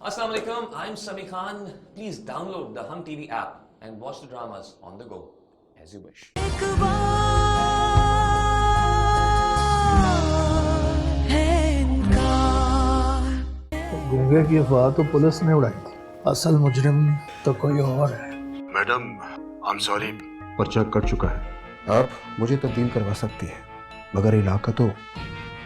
Assalamu alaikum, I'm Sami Khan. Please download the Hum TV app and watch the dramas on the go as you wish. गूंगे की अफवाह तो police ने उड़ाई थी, असल मुजरिम तो कोई और है। मैडम आई एम सॉरी, पर्चा कट चुका है। आप मुझे तब्दील करवा सकती है, मगर इलाका तो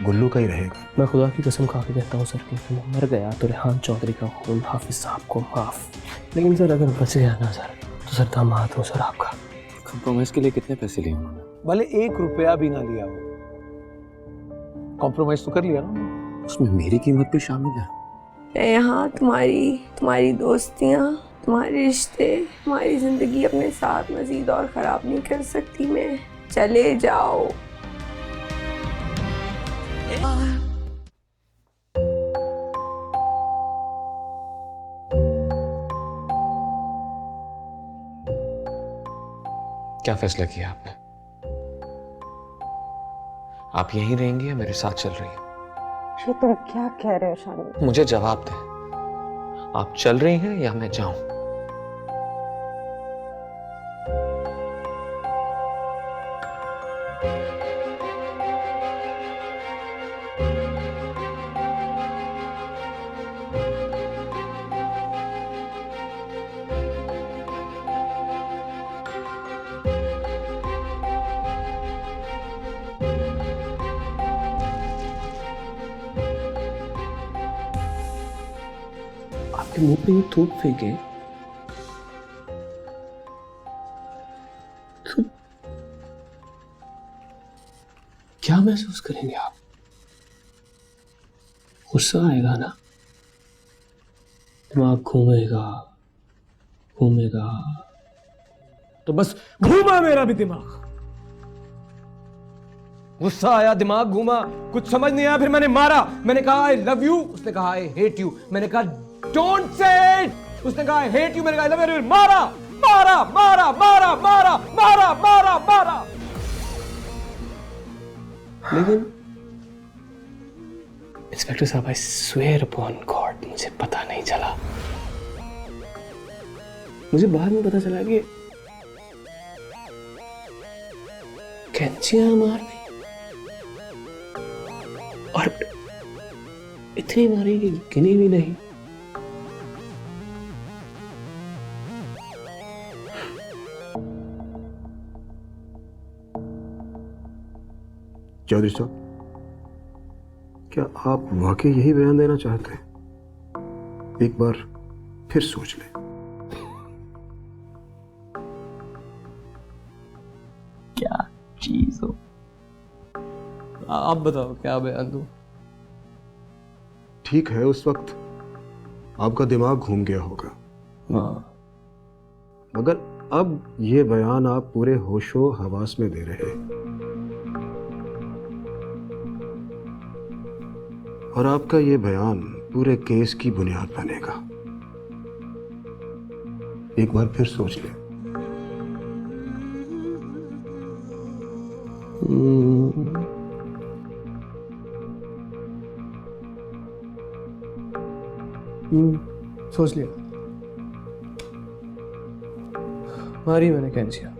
गुल्लू का ही रहेगा। मैं खुदा की कसम खा के कहता हूँ सर कि मैं मर गया तो रेहान चौधरी का खून हाफिज साहब को माफ, लेकिन सर अगर बच गया ना सर तो सर दामाद हूँ सर आपका। कॉम्प्रोमाइज के लिए कितने पैसे लिए उन्होंने? भले 1 रुपया भी ना लिया हो, कॉम्प्रोमाइज तो कर लिया ना। उसमें मेरी कीमत भी शामिल है। मैं यहाँ तुम्हारी दोस्तियाँ, तुम्हारे रिश्ते, तुम्हारी जिंदगी अपने साथ मजीद और खराब नहीं कर सकती। मैं चले जाओ। क्या फैसला किया आपने? आप यहीं रहेंगी या मेरे साथ चल रही हैं? ये तुम क्या कह रहे हो शानी? मुझे जवाब दें, आप चल रही हैं या मैं जाऊं? आपके मुंह पे ये थूक फेंके तो क्या महसूस करेंगे आप? गुस्सा आएगा ना, दिमाग घूमेगा घूमेगा। तो बस घूमा मेरा भी दिमाग, गुस्सा आया, दिमाग घूमा, कुछ समझ नहीं आया, फिर मैंने मारा। मैंने कहा आई लव यू, उसने कहा आई हेट यू। मैंने कहा डोंट से इट, उसने कहा आई हेट यू। मैंने कहा आई लव यू, मारा मारा मारा मारा मारा मारा मारा मारा। लेकिन इंस्पेक्टर साहब, आई स्वेयर अपॉन गॉड, मुझे पता नहीं चला। मुझे बाद में पता चला कि कैंचियां मार दी और इतनी मारी कि गिनी भी नहीं। चौधरी साहब, क्या आप वाकई यही बयान देना चाहते हैं? एक बार फिर सोच लें। क्या चीज हो? आप बताओ क्या बयान दूं? ठीक है, उस वक्त आपका दिमाग घूम गया होगा, मगर अब ये बयान आप पूरे होशो हवास में दे रहे हैं और आपका ये बयान पूरे केस की बुनियाद बनेगा। एक बार फिर सोच लें। सोच लिया, मारी मैंने कैंचियां।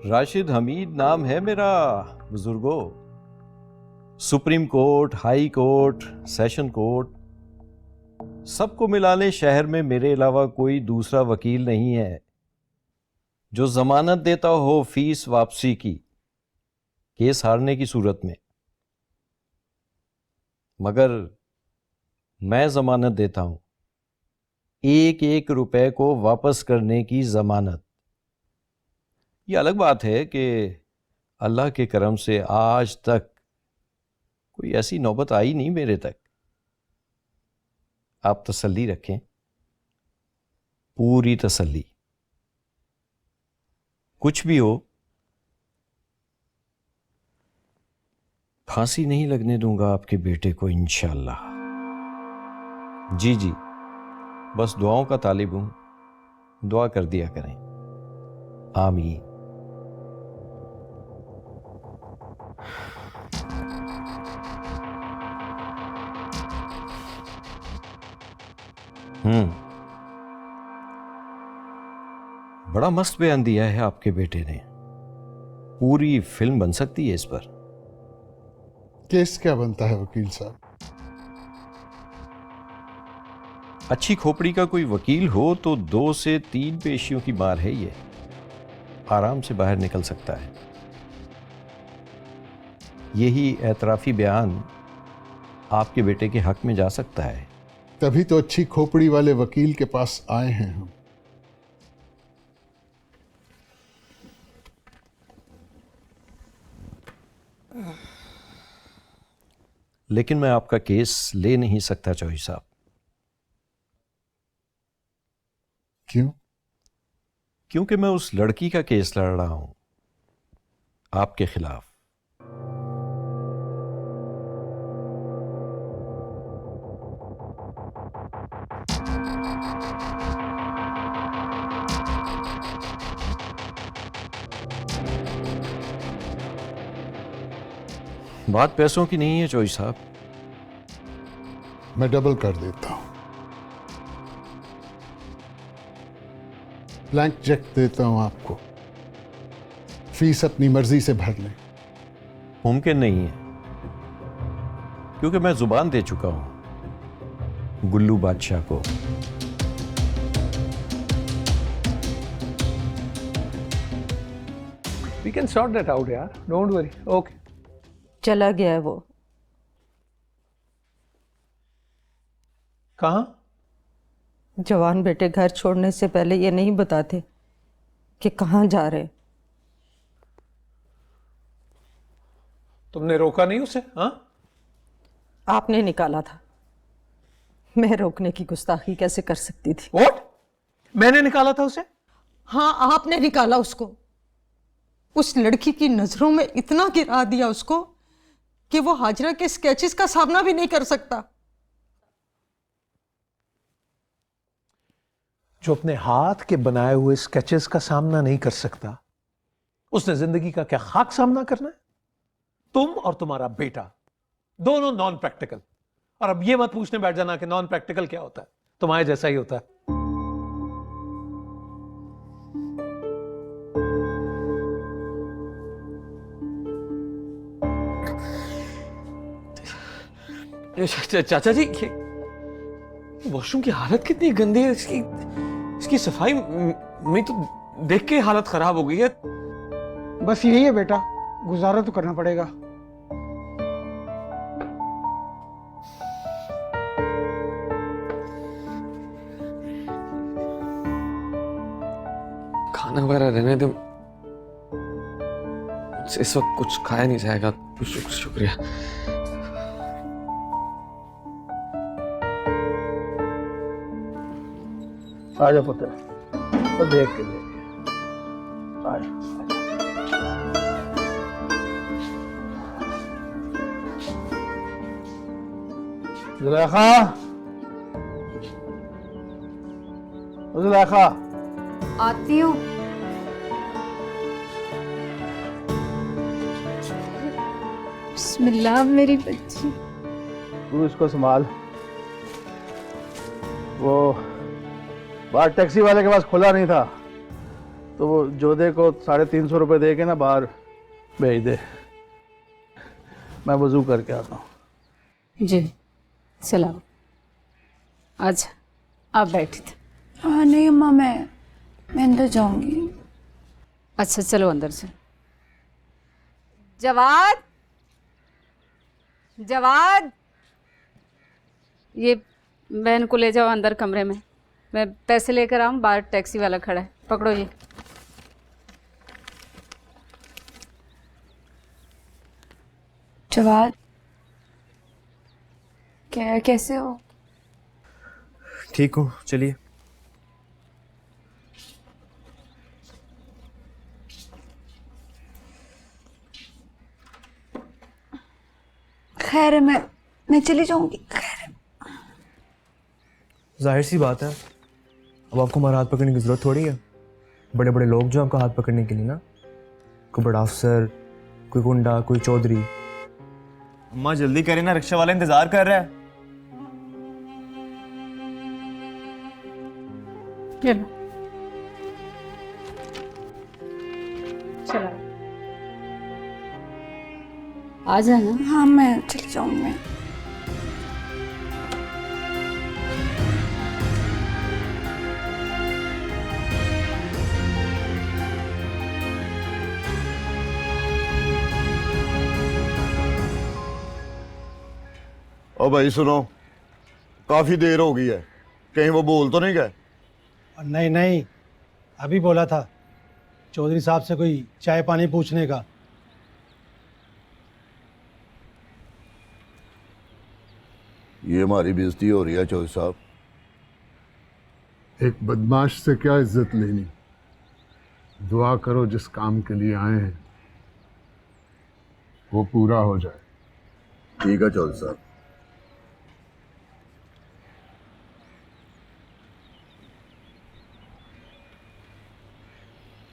राशिद हमीद नाम है मेरा बुजुर्गो। Supreme court, high court, session court, सबको मिला ले शहर में मेरे अलावा कोई दूसरा वकील नहीं है जो जमानत देता हो फीस वापसी की, केस हारने की सूरत में। मगर मैं जमानत देता हूं, 1-1 रुपए को वापस करने की जमानत। ये अलग बात है कि अल्लाह के करम से आज तक कोई ऐसी नौबत आई नहीं मेरे तक। आप तसल्ली रखें, पूरी तसल्ली। कुछ भी हो, फांसी नहीं लगने दूंगा आपके बेटे को इंशाअल्लाह। जी जी, बस दुआओं का तालिब हूं, दुआ कर दिया करें। आमीन। बड़ा मस्त बयान दिया है आपके बेटे ने। पूरी फिल्म बन सकती है इस पर। केस क्या बनता है वकील साहब? अच्छी खोपड़ी का कोई वकील हो तो 2 से 3 पेशियों की मार है ये, आराम से बाहर निकल सकता है। यही एतराफी बयान आपके बेटे के हक में जा सकता है। तभी तो अच्छी खोपड़ी वाले वकील के पास आए हैं हम। लेकिन मैं आपका केस ले नहीं सकता चौधरी साहब। क्यों? क्योंकि मैं उस लड़की का केस लड़ रहा हूं आपके खिलाफ। बात पैसों की नहीं है चौधरी साहब। मैं डबल कर देता हूं। ब्लैंक चेक देता हूं आपको, फीस अपनी मर्जी से भर लें। मुमकिन नहीं है, क्योंकि मैं जुबान दे चुका हूं गुल्लू बादशाह को। We can sort that out यार, don't worry. Okay. चला गया है वो। कहाँ? जवान बेटे घर छोड़ने से पहले ये नहीं बताते कि कहाँ जा रहे। तुमने रोका नहीं उसे? हाँ? आपने निकाला था, मैं रोकने की गुस्ताखी कैसे कर सकती थी? What? मैंने निकाला था उसे? हाँ, आपने निकाला उसको। उस लड़की की नजरों में इतना गिरा दिया उसको कि वो हाजरा के स्केचेस का सामना भी नहीं कर सकता। जो अपने हाथ के बनाए हुए स्केचेस का सामना नहीं कर सकता, उसने जिंदगी का क्या खाक सामना करना है? तुम और तुम्हारा बेटा दोनों नॉन प्रैक्टिकल। और अब ये मत पूछने बैठ जाना कि नॉन प्रैक्टिकल क्या होता है, तुम्हारे जैसा ही होता है। चाचा जी, वॉशरूम की हालत कितनी गंदी है। इसकी सफाई में तो देख के हालत खराब हो गई है। बस यही है बेटा, गुजारा तो करना पड़ेगा। खाना वगैरह रहने दो, इस वक्त कुछ खाया नहीं जाएगा। शुक्रिया। आजा पुत्र, तो देख के देख। आजा। जुलेखा, जुलेखा। आती हूँ। बिस्मिल्लाह मेरी बच्ची। तू इसको संभाल। वो बाहर टैक्सी वाले के पास खुला नहीं था, तो वो जोधे को 350 रुपए दे के ना बाहर भेज दे। मैं वजू करके आता हूँ। जी सलाम। अच्छा आप बैठी थे। हाँ नहीं अम्मा, मैं अंदर जाऊंगी। अच्छा चलो अंदर से। जवाद, जवाद, ये बहन को ले जाओ अंदर कमरे में। मैं पैसे लेकर आऊँ, बाहर टैक्सी वाला खड़ा है, पकड़ो ये। जवाद, क्या कैसे हो? ठीक हूँ, चलिए। खैर है, मैं चली जाऊंगी। खैर है। जाहिर सी बात है, अब आपको हमारा हाथ पकड़ने की जरूरत थोड़ी है। बड़े बड़े लोग जो आपका हाथ पकड़ने के लिए ना, कोई बड़ा अफसर, कोई गुंडा, कोई चौधरी। अम्मा जल्दी करें ना, रिक्शा वाला इंतजार कर रहा है। ये लो चला आ जाना। हाँ मैं चली जाऊँगी मैं। ओ भाई सुनो, काफी देर हो गई है, कहीं वो बोल तो नहीं गए? नहीं नहीं, अभी बोला था चौधरी साहब से कोई चाय पानी पूछने का। ये हमारी बेइज्जती हो रही है चौधरी साहब। एक बदमाश से क्या इज्जत लेनी। दुआ करो जिस काम के लिए आए हैं वो पूरा हो जाए। ठीक है चौधरी साहब।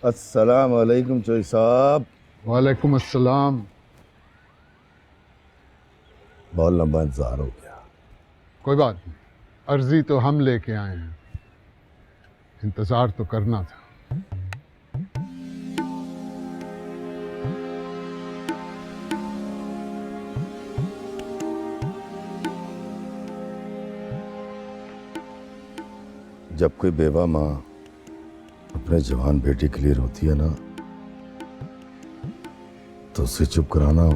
अस्सलाम वालेकुम चौधरी साहब। वालेकुम अस्सलाम। बहुत लंबा इंतजार हो गया। कोई बात नहीं, अर्जी तो हम लेके आए हैं, इंतजार तो करना था। जब कोई बेवा माँ अपने जवान बेटे के लिए रोती है ना, तो उसे चुप कराना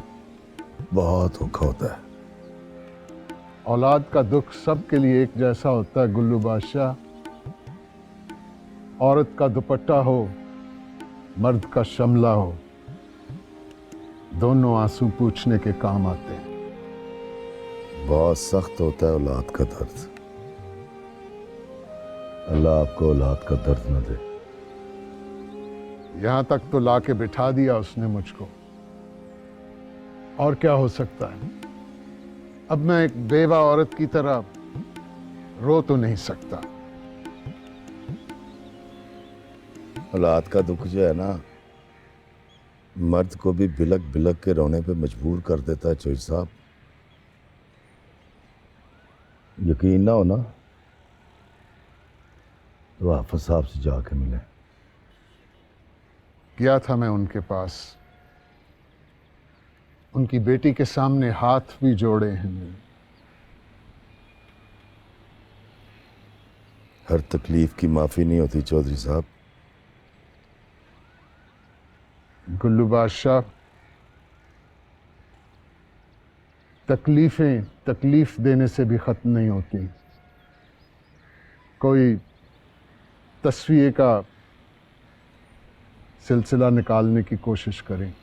बहुत औखा होता है। औलाद का दुख सबके लिए एक जैसा होता है गुल्लू बादशाह। औरत का दुपट्टा हो, मर्द का शमला हो, दोनों आंसू पूछने के काम आते हैं। बहुत सख्त होता है औलाद का दर्द। अल्लाह आपको औलाद का दर्द न दे। यहां तक तो लाके बिठा दिया उसने मुझको, और क्या हो सकता है। अब मैं एक बेवा औरत की तरह रो तो नहीं सकता। औलाद का दुख जो है ना, मर्द को भी बिलक बिलक के रोने पे मजबूर कर देता है चौधरी साहब। यकीन ना हो ना तो हाफिज साहब से जाके मिले। गया था मैं उनके पास, उनकी बेटी के सामने हाथ भी जोड़े हैं मैंने। हर तकलीफ की माफी नहीं होती चौधरी साहब। गुल्लू बादशाह, तकलीफें तकलीफ देने से भी खत्म नहीं होती। कोई तस्वीर का सिलसिला निकालने की कोशिश करें।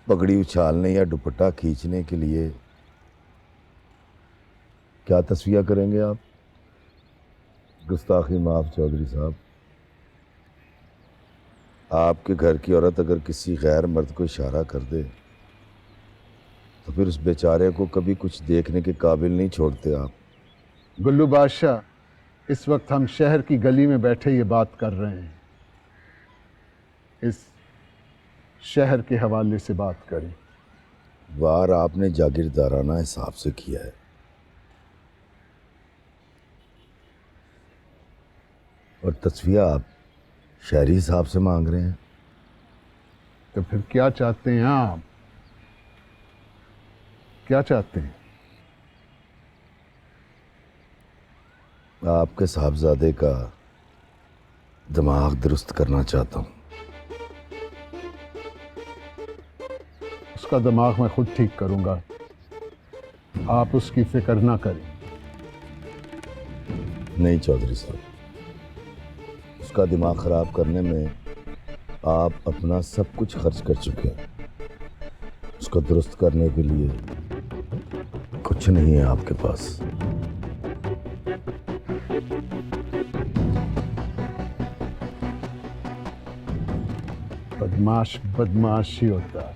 पगड़ी उछालने या दुपट्टा खींचने के लिए क्या तस्वीर करेंगे आप? गुस्ताखी माफ चौधरी साहब। आपके घर की औरत अगर किसी गैर मर्द को इशारा कर दे तो फिर उस बेचारे को कभी कुछ देखने के काबिल नहीं छोड़ते आप। गुल्लू बादशाह, इस वक्त हम शहर की गली में बैठे ये बात कर रहे हैं। इस शहर के हवाले से बात करें। वार आपने जागीरदाराना हिसाब से किया है, और तस्वीर आप शहरी हिसाब से मांग रहे हैं। तो फिर क्या चाहते हैं आप? क्या चाहते हैं? आपके साहबजादे का दिमाग दुरुस्त करना चाहता हूँ। उसका दिमाग मैं खुद ठीक करूंगा, आप उसकी फिक्र ना करें। नहीं चौधरी साहब, उसका दिमाग खराब करने में आप अपना सब कुछ खर्च कर चुके हैं। उसको दुरुस्त करने के लिए कुछ नहीं है आपके पास। बदमाश बदमाश ही होता है,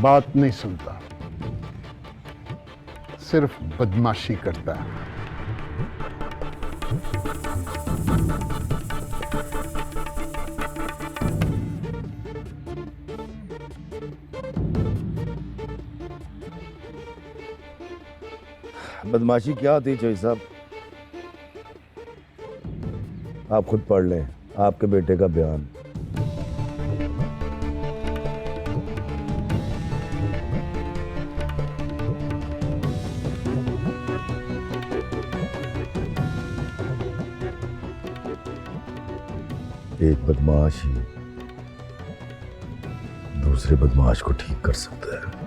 बात नहीं सुनता, सिर्फ बदमाशी करता है। बदमाशी क्या होती है चौधरी साहब? आप खुद पढ़ लें आपके बेटे का बयान। एक बदमाश ही दूसरे बदमाश को ठीक कर सकता है।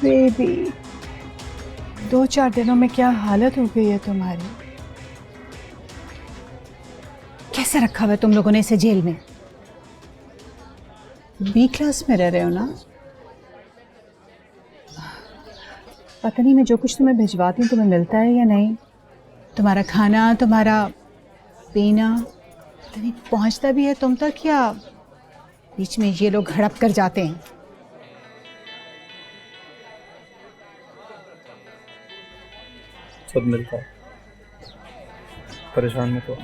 बेबी, 2-4 दिनों में क्या हालत हो गई है तुम्हारी? कैसे रखा हुआ है तुम लोगों ने इसे जेल में? बी क्लास में रह रहे हो ना? पता नहीं मैं जो कुछ तुम्हें भिजवाती हूँ तुम्हें मिलता है या नहीं। तुम्हारा खाना, तुम्हारा पीना पता नहीं पहुँचता भी है तुम तक या बीच में ये लोग हड़प कर जाते हैं। सब मिलता है। परेशान मत हो।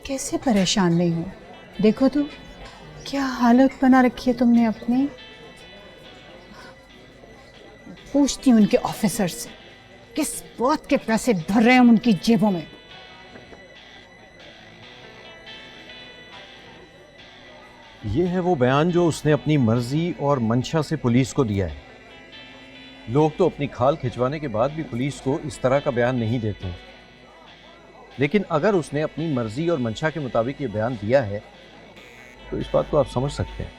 कैसे परेशान नहीं हो? देखो तो क्या हालत बना रखी है तुमने अपनी। पूछती हूँ उनके ऑफिसर से किस बात के पैसे भर रहे हैं हम उनकी जेबों में। ये है वो बयान जो उसने अपनी मर्जी और मंशा से पुलिस को दिया है। लोग तो अपनी खाल खिंचवाने के बाद भी पुलिस को इस तरह का बयान नहीं देते, लेकिन अगर उसने अपनी मर्जी और मंशा के मुताबिक ये बयान दिया है तो इस बात को आप समझ सकते हैं।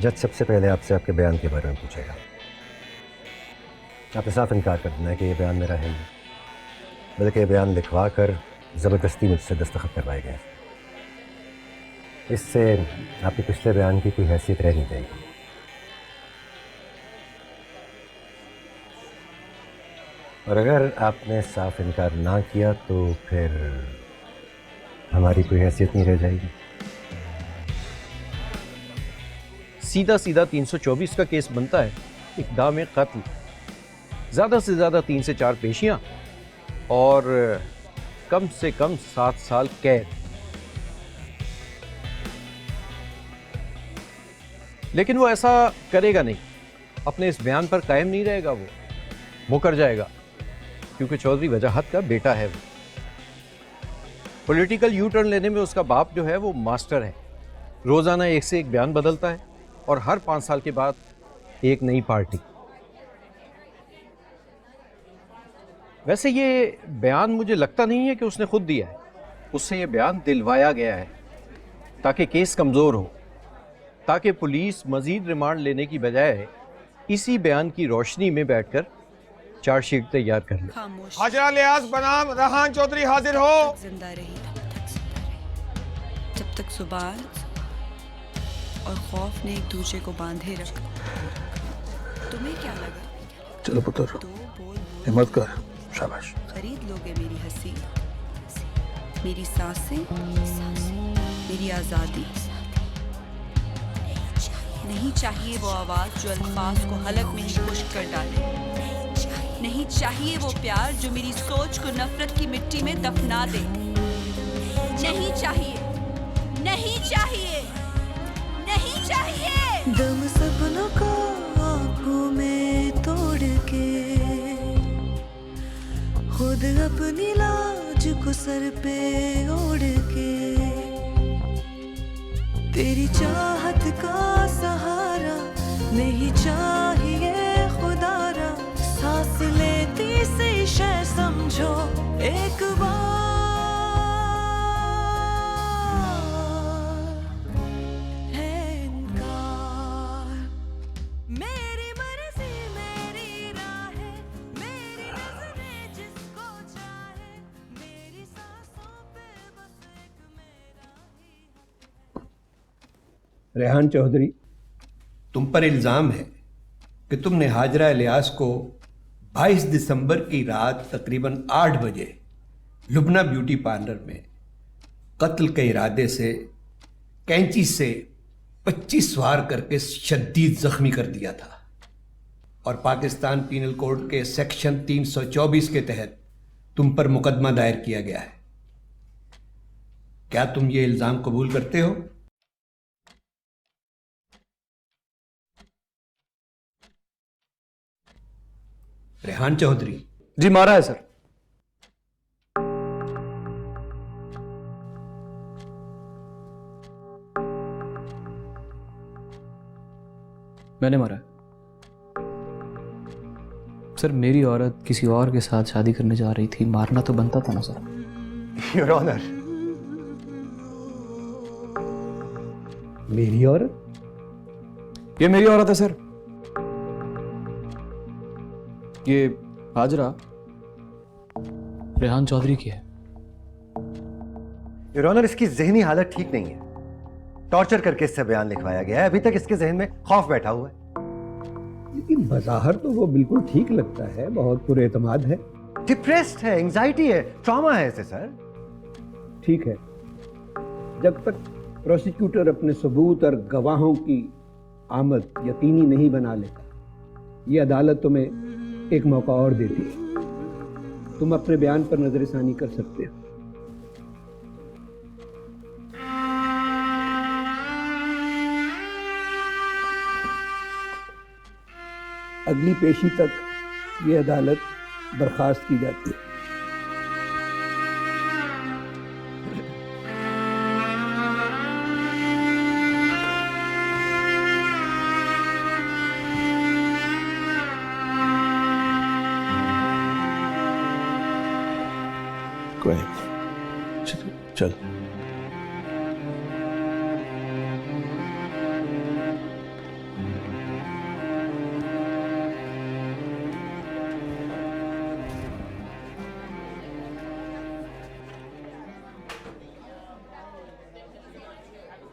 जज सबसे पहले आपसे आपके बयान के बारे में पूछेगा। आपने साफ इनकार कर देना है कि ये बयान मेरा है नहीं, बल्कि ये बयान लिखवा कर ज़बरदस्ती मुझसे दस्तखत करवाए गए। इससे आपके पिछले बयान की कोई हैसियत रह नहीं जाएगी। और अगर आपने साफ इनकार ना किया तो फिर हमारी कोई हैसियत नहीं रह जाएगी। सीधा सीधा 324 का केस बनता है, इक़दाम कत्ल, ज़्यादा से ज़्यादा 3 से 4 पेशियां और कम से कम 7 साल कैद। लेकिन वो ऐसा करेगा नहीं, अपने इस बयान पर कायम नहीं रहेगा, वो मुकर जाएगा क्योंकि चौधरी वजाहत का बेटा है। वो पॉलिटिकल यू टर्न लेने में उसका बाप जो है वो मास्टर है। रोज़ाना एक से एक बयान बदलता है और हर 5 साल के बाद एक नई पार्टी। वैसे ये बयान मुझे लगता नहीं है कि उसने खुद दिया है, उससे ये बयान दिलवाया गया है ताकि केस कमज़ोर हो, ताकि पुलिस मज़ीद रिमांड लेने की बजाय इसी बयान की रोशनी में बैठकर चार्जशीट तैयार कर ले। हाजरा लियाज बनाम रहान चौधरी हाजिर हो। जिंदा रही जब तक सुबाल और खौफ ने एक दूसरे को बांधे रखा। तुम्हें क्या लगा? चलो पुत्र, हिम्मत कर, शाबाश। खरीद लोगे मेरी हंसी, मेरी सांसें, मेरी आज़ादी, नहीं चाहिए वो आवाज जो अल्फाज को हलक में ही खुश्क कर डाले। नहीं चाहिए वो प्यार जो मेरी सोच को नफरत की मिट्टी में दफना दे। नहीं चाहिए, नहीं चाहिए, नहीं चाहिए। दम सपनों को आंखों में तोड़ के खुद अपनी लाज को सर पे ओढ़ के तेरी चाहत का सहारा नहीं चाहिए खुदारा। सांस लेती सी शय समझो एक बार है इनकार। मेरी मर्जी मेरी राहें, मेरी नज़रें जिसको चाहे, मेरी सांसों पे बस एक मेरा ही। रेहान चौधरी, तुम पर इल्ज़ाम है कि तुमने हाजरा इलियास को 22 दिसंबर की रात तकरीबन 8 बजे लुबना ब्यूटी पार्लर में कत्ल के इरादे से कैंची से 25 वार करके शदीद जख्मी कर दिया था और पाकिस्तान पीनल कोड के सेक्शन 324 के तहत तुम पर मुकदमा दायर किया गया है। क्या तुम ये इल्ज़ाम कबूल करते हो? रेहान चौधरी। जी मारा है सर। मैंने मारा है सर। मेरी औरत किसी और के साथ शादी करने जा रही थी, मारना तो बनता था ना सर। योर ऑनर, मेरी औरत? ये मेरी औरत है सर। ये हाजरा रेहान चौधरी की है। योर ऑनर, इसकी जहनी हालत ठीक नहीं है। टॉर्चर करके इससे बयान लिखवाया गया है। अभी तक इसके जहन में खौफ बैठा हुआ है। लेकिन बज़ाहिर तो वो बिल्कुल ठीक लगता है, बहुत पुरएतमाद है। डिप्रेस्ड है, एंजाइटी है, ट्रॉमा है इसे सर। ठीक है, जब तक प्रोसिक्यूटर अपने सबूत और गवाहों की आमद यकीनी नहीं बना लेता, ये अदालत तुम्हें एक मौका और देती है। तुम अपने बयान पर नजरसानी कर सकते हो। अगली पेशी तक ये अदालत बर्खास्त की जाती है। चल।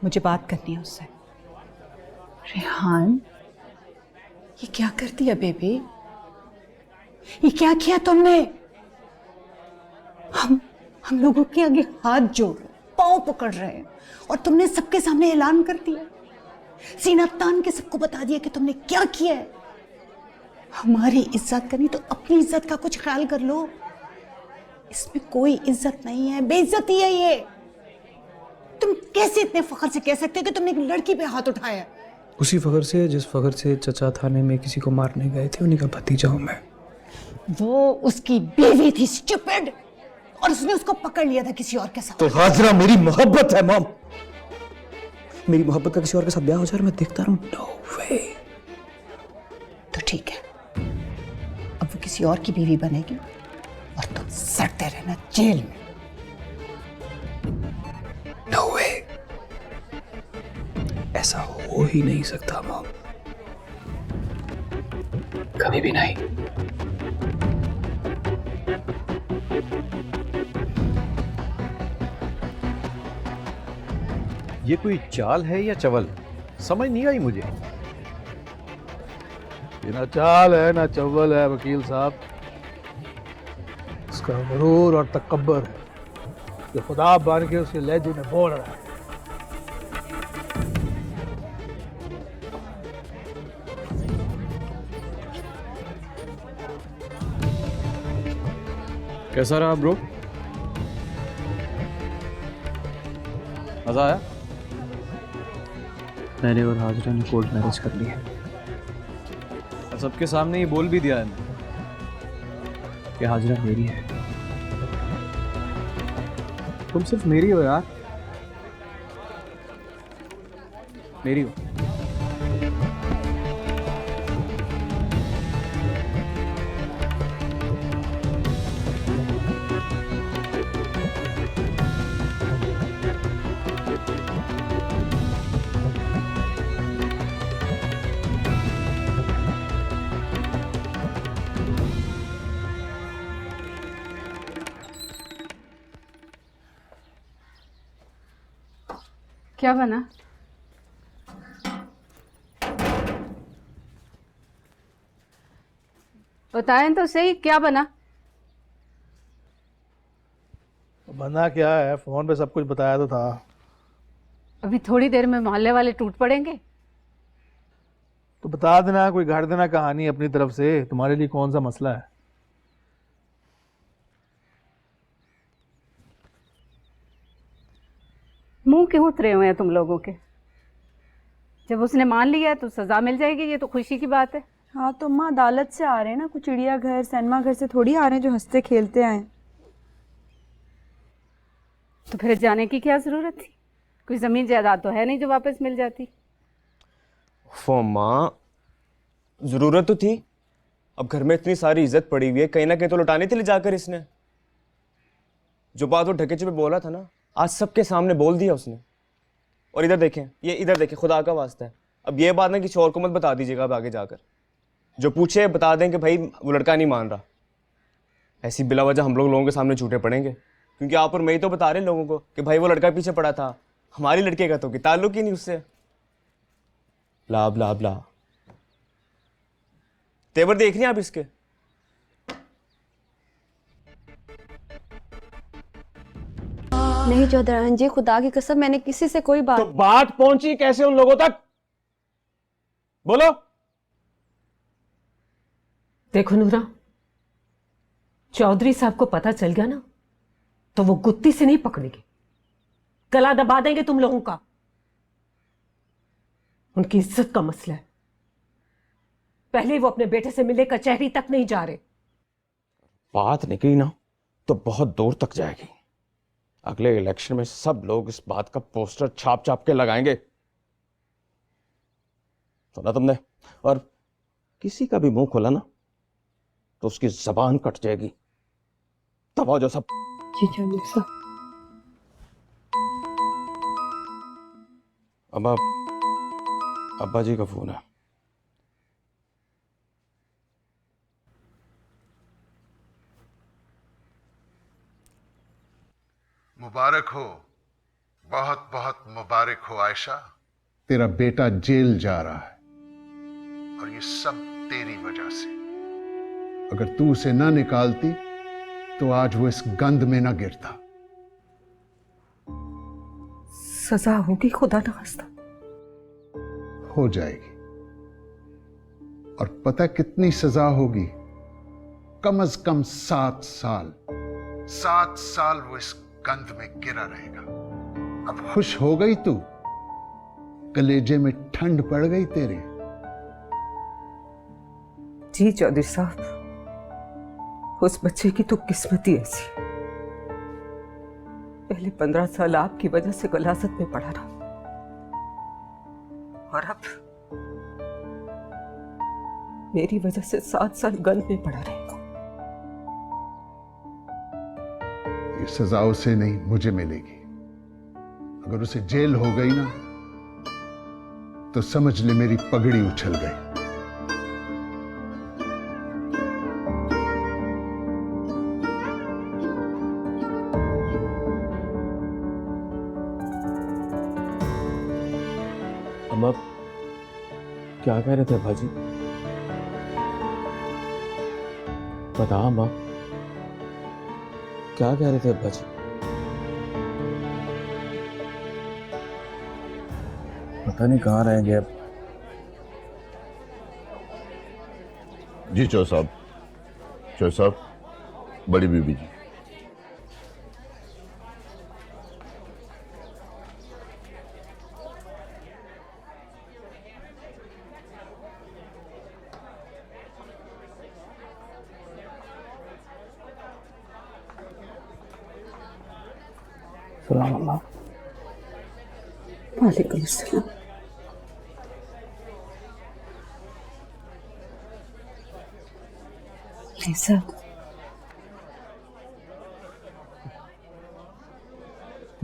मुझे बात करनी है उससे। रेहान, ये क्या कर दिया बेबी? ये क्या किया तुमने? हम लोगों के आगे हाथ जोड़ रहे, पांव पकड़ रहे हैं और तुमने सबके सामने ऐलान कर दिया, सीना तान के सबको बता दिया कि तुमने क्या किया है। हमारी इज्जत करनी तो अपनी इज्जत का कुछ ख्याल कर लो। इसमें कोई इज्जत नहीं है, बेइज्जती है ये। तुम कैसे इतने फख्र से कह सकते हो कि तुमने एक लड़की पे हाथ उठाया? उसी फख्र से जिस फख्र से चचा थाने में किसी को मारने गए थे, उन्हीं का भतीजा हूं मैं। वो उसकी बीवी थी, स्टूपिड, और उसने उसको पकड़ लिया था किसी और के साथ। तो हाजरा मेरी मोहब्बत है मॉम। मेरी मोहब्बत का किसी और के साथ ब्याह हो जाए मैं देखता रहूं? नो वे। तो ठीक है, अब वो किसी और की बीवी बनेगी और तुम सड़ते रहना जेल में। नो वे, ऐसा हो ही नहीं सकता मॉम, कभी भी नहीं। ये कोई चाल है या चवल, समझ नहीं आई मुझे। ये ना चाल है ना चव्वल है वकील साहब, इसका गुरूर और तकब्बर है जो खुदा बन के उसके लहजे में बोल रहा है। कैसा रहा ब्रो? मजा आया? मैंने और हाजरा ने कोर्ट मैरिज कर लिया। और सबके सामने ये बोल भी दिया है कि हाजरा मेरी है। तुम सिर्फ मेरी हो यार, मेरी हो। क्या बना? बताएं तो सही, क्या बना? बना क्या है, फोन पे सब कुछ बताया तो था। अभी थोड़ी देर में मोहल्ले वाले टूट पड़ेंगे। तो बता देना, कोई गाड़ देना कहानी अपनी तरफ से। तुम्हारे लिए कौन सा मसला है? मुंह क्यों उतरे हुए हैं तुम लोगों के? जब उसने मान लिया है तो सजा मिल जाएगी, ये तो खुशी की बात है। हाँ तो माँ अदालत से आ रहे हैं ना, कुछ चिड़ियाघर सिनेमा घर से थोड़ी आ रहे हैं जो हंसते खेलते आए। तो फिर जाने की क्या जरूरत थी? कोई जमीन जायदाद तो है नहीं जो वापस मिल जाती। माँ जरूरत तो थी, अब घर में इतनी सारी इज्जत पड़ी हुई है, कहीं ना कहीं तो लुटानी थी ले जाकर इसने। जो बात वो ढके छुपे बोला था ना, आज सबके सामने बोल दिया उसने। और इधर देखें, ये इधर देखें, खुदा का वास्ता है अब ये बात ना किसी और को मत बता दीजिएगा। अब आगे जाकर जो पूछे बता दें कि भाई वो लड़का नहीं मान रहा। ऐसी बिला वजह हम लोगों के सामने झूठे पड़ेंगे, क्योंकि आप और मैं ही तो बता रहे हैं लोगों को कि भाई वो लड़का पीछे पड़ा था। हमारी लड़के का तो कि ताल्लुक ही नहीं उससे। ला ला ला तेवर देख रही हैं आप इसके? नहीं चौधरान जी, खुदा की कसम मैंने किसी से कोई बात। तो बात पहुंची कैसे उन लोगों तक? बोलो। देखो नूरा, चौधरी साहब को पता चल गया ना तो वो गुत्ती से नहीं पकड़ेंगे, गला दबा देंगे तुम लोगों का। उनकी इज्जत का मसला है। पहले वो अपने बेटे से मिलने कचहरी तक नहीं जा रहे। बात निकली ना तो बहुत दूर तक जाएगी। अगले इलेक्शन में सब लोग इस बात का पोस्टर छाप छाप के लगाएंगे। सुना तुमने? और किसी का भी मुंह खोला ना तो उसकी जबान कट जाएगी। तब आओ जो सब। जी चौधरी साहब। अब्बा जी का फोन है। मुबारक हो, बहुत बहुत मुबारक हो आयशा। तेरा बेटा जेल जा रहा है और ये सब तेरी वजह से। अगर तू उसे ना निकालती तो आज वो इस गंद में ना गिरता। सजा होगी खुदा न खास्ता। हो जाएगी। और पता कितनी सजा होगी? कम से कम 7 साल। 7 साल वो इस गंद में गिरा रहेगा। अब खुश हो गई तू? कलेजे में ठंड पड़ गई तेरे? जी चौधरी साहब, उस बच्चे की तो किस्मत ही ऐसी। पहले 15 साल आपकी वजह से गलाजत में पड़ा रहा और अब मेरी वजह से 7 साल गंद में पड़ा रहेगा। ये सजा उसे नहीं मुझे मिलेगी। अगर उसे जेल हो गई ना तो समझ ले मेरी पगड़ी उछल गई। अम्मा क्या कह रहे थे भाजी? बता अम्मा, क्या कह रहे थे अब्बा जी? पता नहीं कहाँ रह गए अब। जी चौ साहब, चौधरी साहब, बड़ी बीबी जी। वालेकुम अस्सलाम। लिसा,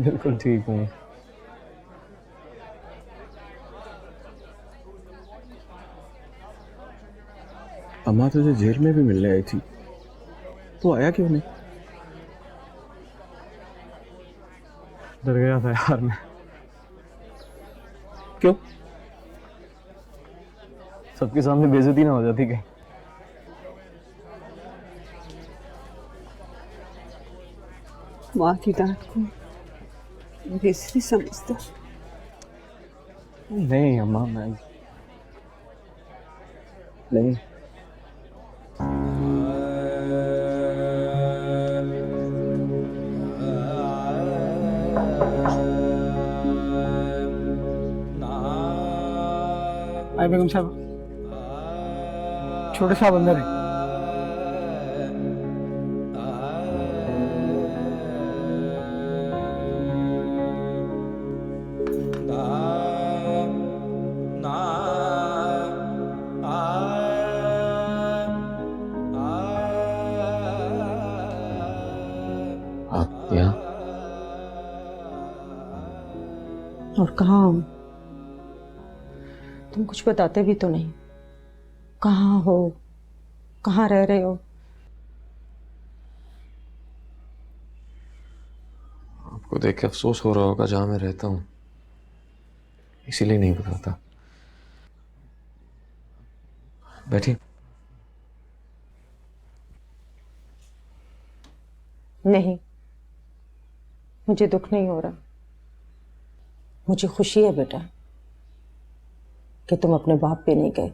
बिल्कुल ठीक हूँ। अम्मा तुझे जेल में भी मिलने आई थी, तो आया क्यों नहीं? डर गया था यार मैं। क्यों? सबके सामने बेइज्जती ना हो जाती कहीं? माँ की डांट को बेइज्जती समझता? नहीं अम्मा, मैं नहीं। आए बेगम साहब, छोटे साहब अंदर है। आप यहाँ? और कहाँ हूँ? तुम कुछ बताते भी तो नहीं। कहाँ हो, कहाँ रह रहे हो? आपको देख के अफसोस हो रहा होगा जहां मैं रहता हूँ, इसीलिए नहीं बताता। बैठिए। नहीं, मुझे दुख नहीं हो रहा। मुझे खुशी है बेटा कि तुम अपने बाप पे नहीं गए,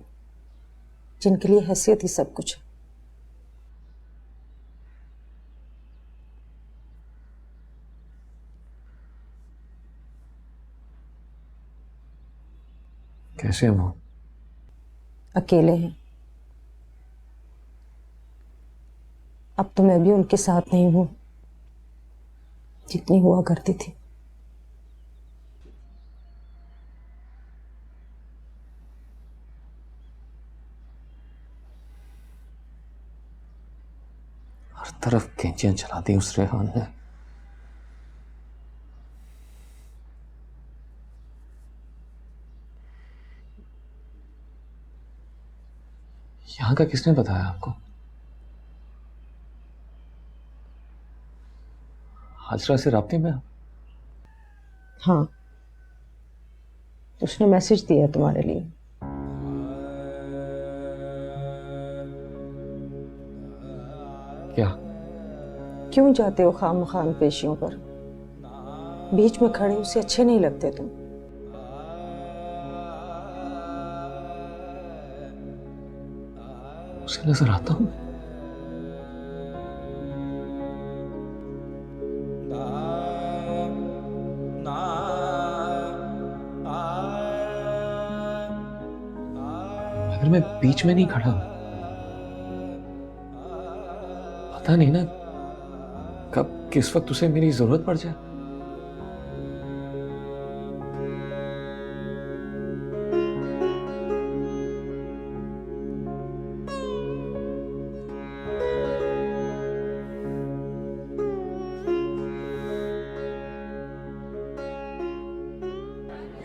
जिनके लिए हैसियत ही सब कुछ है। कैसे हम? अकेले हैं। अब तो मैं भी उनके साथ नहीं हूं जितनी हुआ करती थी। हर तरफ कैंचियां चला दी उस रेहान ने। यहाँ का किसने बताया आपको? हाजरा से राब्ते में? हाँ, उसने मैसेज दिया तुम्हारे लिए। क्या? क्यों जाते हो खामखान पेशियों पर? बीच में खड़े उसे अच्छे नहीं लगते तुम। उसे नजर आता हूं। मगर मैं बीच में नहीं खड़ा। पता नहीं ना कब किस वक्त उसे मेरी जरूरत पड़ जाए।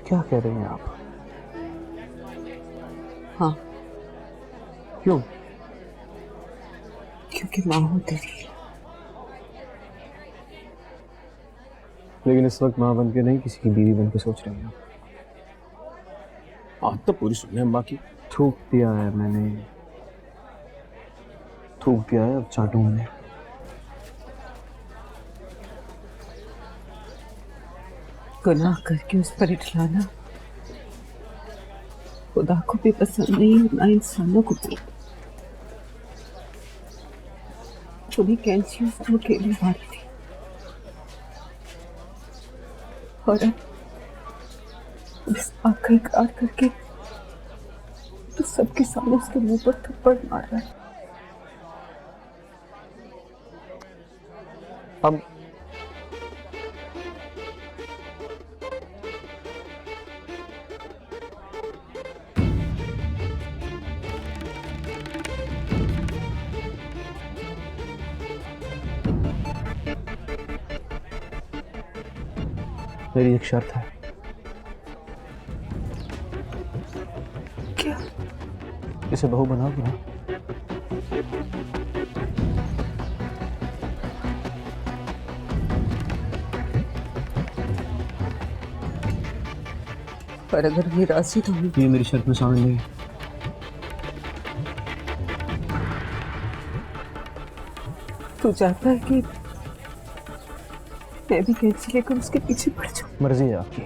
क्या कह रही हैं आप? हाँ, क्यों? क्योंकि माँ हूं तेरी। लेकिन इस वक्त माँ बन के नहीं, किसी की बीवी बन के सोच रही हैं। बात तो पूरी सुनिए अम्मा की। थूक दिया है मैंने, थूक दिया है, अब चाटूंगा नहीं। गुनाह करके उस पर इठलाना खुदा को भी पसंद नहीं और ना इंसानों को भी। पूरी कैंची उसको अकेली मारी थी और अब इस आखिरी कार करके तो सबके सामने उसके मुंह पर थप्पड़ मार रहा है। अब मेरी एक शर्त है। क्या? इसे बहू बनाओगी ना? पर अगर ये राशि तो ये मेरी शर्त में शामिल नहीं। तू चाहता है कि मैं भी कैंची लेकर उसके पीछे पड़ जाऊं? मर्जी है आपकी।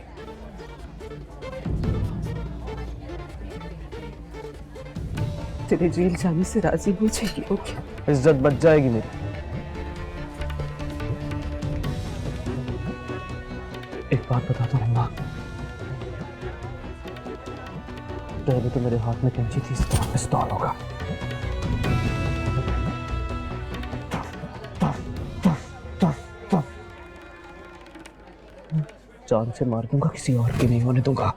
तेरे जेल जाने से राजी हो जाएगी वो क्या? इज्जत बच जाएगी मेरी। एक बात बताता हूँ माँ, पहले तो मेरे हाथ में कैंची थी, इस तरह पिस्तौल होगा। जान से मार दूंगा, किसी और की नहीं होने दूंगा।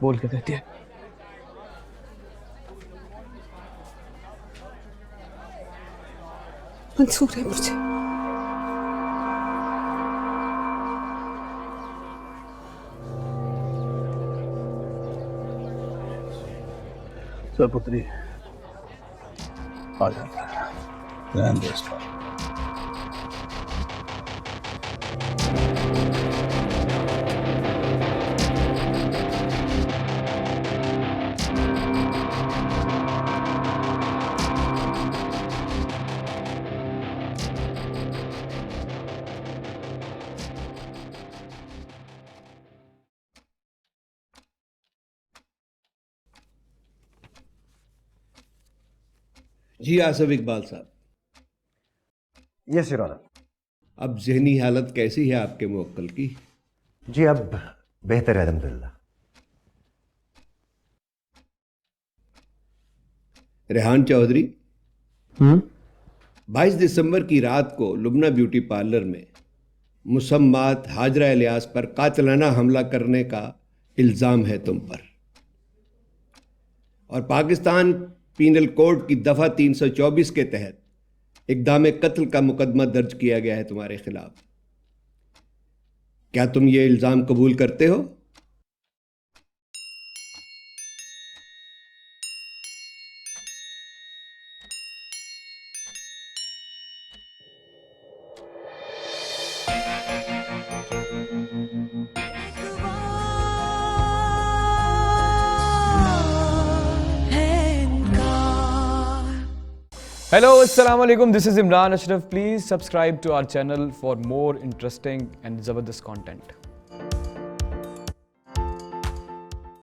बोल क्या कहती है? मंसूर है मुझे। सर पुत्री आ जाता है। रहने दो इसको। जी आसिफ इकबाल साहब। Yes your honour. अब जहनी हालत कैसी है आपके मुवक्किल की? जी अब बेहतर है अल्हम्दुलिल्लाह। रेहान चौधरी 22 दिसंबर की रात को लुबना ब्यूटी पार्लर में मुसम्मात हाजरा इलियास पर कातिलाना हमला करने का इल्ज़ाम है तुम पर, और पाकिस्तान पीनल कोड की दफ़ा 324 के तहत इक़दाम कत्ल का मुकदमा दर्ज किया गया है तुम्हारे खिलाफ। क्या तुम ये इल्ज़ाम कबूल करते हो? Hello, assalamu alaikum. This is Imran Ashraf. Please subscribe to our channel for more interesting and Zabardast content.